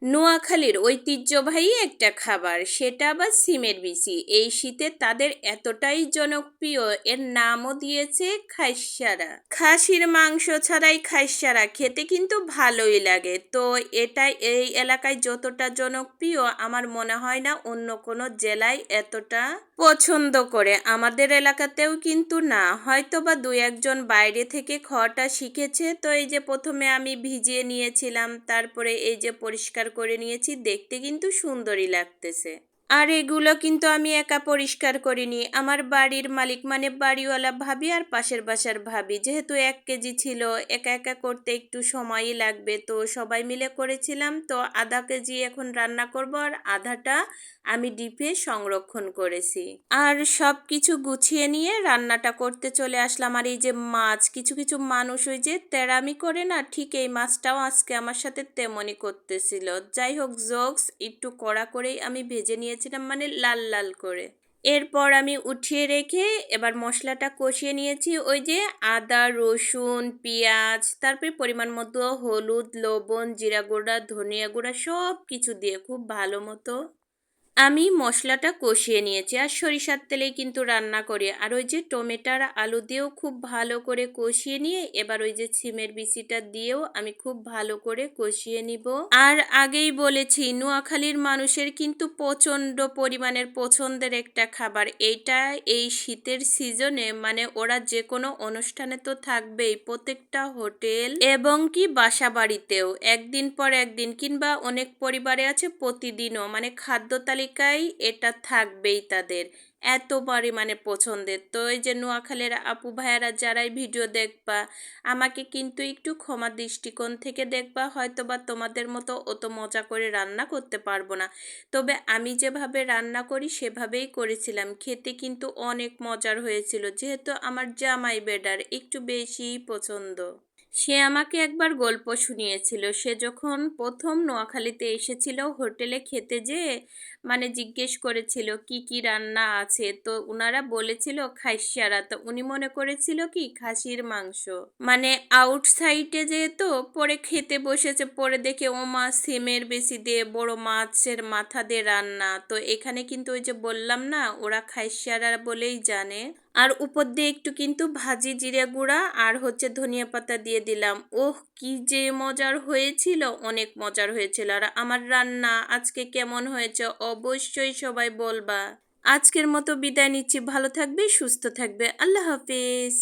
নোয়াখালীর ঐতিহ্যবাহী একটা খাবার, সেটা আবার সিমের বিচি। এই শীতে তাদের এতটাই জনপ্রিয়, এর নামও দিয়েছে খাইসারা। খাসির মাংস ছাড়াই খাইসারা খেতে কিন্তু ভালোই লাগে। তো এটা এই এলাকায় যতটা জনপ্রিয়, আমার মনে হয় না অন্য কোনো জেলায় এতটা পছন্দ করে। আমাদের এলাকাতেও কিন্তু না, হয়তো বা দু একজন বাইরে থেকে খাওয়াটা শিখেছে। তো এই যে প্রথমে আমি ভিজিয়ে নিয়েছিলাম, তারপরে এই যে পরিষ্কার করে নিয়েছি, দেখতে কিন্তু সুন্দরই লাগতেছে। আর এগুলো কিন্তু আমি একা পরিষ্কার করিনি, আমার বাড়ির মালিক মানে বাড়িওয়ালা ভাবি আর পাশের বাসার ভাবি, যেহেতু 1 কেজি ছিল, একা একা করতে একটু সময়ই লাগবে, তো সবাই মিলে করেছিলাম। তো আধা কেজি এখন রান্না করব, আর আধাটা আমি ডিপে সংরক্ষণ করেছি। আর সব কিছু গুছিয়ে নিয়ে রান্নাটা করতে চলে আসলাম। আর এই যে মাছ, কিছু কিছু মানুষ ওই যে তেরামি করে না, ঠিক এই মাছটাও আজকে আমার সাথে তেমনই করতেছিল। যাই হোক, জোকস একটু কড়া করেই আমি ভেজে নিয়েছিলাম, মানে লাল লাল করে। এরপর আমি উঠিয়ে রেখে এবার মশলাটা কষিয়ে নিয়েছি। ওই যে আদা, রসুন, পেঁয়াজ, তারপরে পরিমাণ মতো হলুদ, লবণ, জিরা গুঁড়া, ধনিয়া গুঁড়া সব কিছু দিয়ে খুব ভালো মতো আমি মশলাটা কষিয়ে নিয়েছি। আর সরিষার তেলেই কিন্তু রান্না করি। আর ওই যে টমেটোর আলু দিয়েও খুব ভালো করে কষিয়ে নিয়ে এবার ওই যে সিমের বিচিটা দিয়েও আমি খুব ভালো করে কষিয়ে নিব। আর আগেই বলেছি, নোয়াখালীর মানুষের কিন্তু প্রচণ্ড পরিমাণের পছন্দের একটা খাবার এইটা। এই শীতের সিজনে মানে ওরা যে কোনো অনুষ্ঠানে তো থাকবেই, প্রত্যেকটা হোটেল এবং কি বাসা বাড়িতেও একদিন পর একদিন, কিংবা অনেক পরিবারে আছে প্রতিদিনও, মানে খাদ্য তালিকায় এটা থাকবেই তাদের, এত পরিমাণে পছন্দের। তো এই যে নোয়াখালীর আপু ভাইয়ারা যারাই ভিডিও দেখবা, আমাকে কিন্তু একটু ক্ষমা দৃষ্টিকোণ থেকে দেখবা, হয়তো বা তোমাদের মতো অত মজা করে রান্না করতে পারবো না, তবে আমি যেভাবে রান্না করি সেভাবেই করেছিলাম। খেতে কিন্তু অনেক মজার হয়েছিল, যেহেতু আমার জামাই বেডার একটু বেশিই পছন্দ। সে আমাকে একবার গল্প শুনিয়েছিল, সে যখন প্রথম নোয়াখালীতে এসেছিল হোটেলে খেতে যেয়ে মানে জিজ্ঞেস করেছিল কি কি রান্না আছে, তো উনারা বলেছিল খাইসারা, তো উনি মনে করেছিল কি খাসির মাংস। মানে আউটসাইডে যেহেতু পরে খেতে বসেছে, পরে দেখে ও মাছ সিমের বেশি দিয়ে বড় মাছের মাথা দিয়ে রান্না। তো এখানে কিন্তু ওই যে বললাম না, ওরা খাইসারা বলেই জানে। আর উপর দিয়ে একটু কিন্তু ভাজি জিরে গুঁড়া আর হচ্ছে ধনিয়া পাতা দিয়ে দিলাম। ওহ, কি যে মজার হয়েছিল, অনেক মজার হয়েছিল। আর আমার রান্না আজকে কেমন হয়েছে অবশ্যই সবাই বলবা। আজকের মতো বিদায় নিচ্ছি, ভালো থাকবে, সুস্থ থাকবে, আল্লাহ হাফিজ।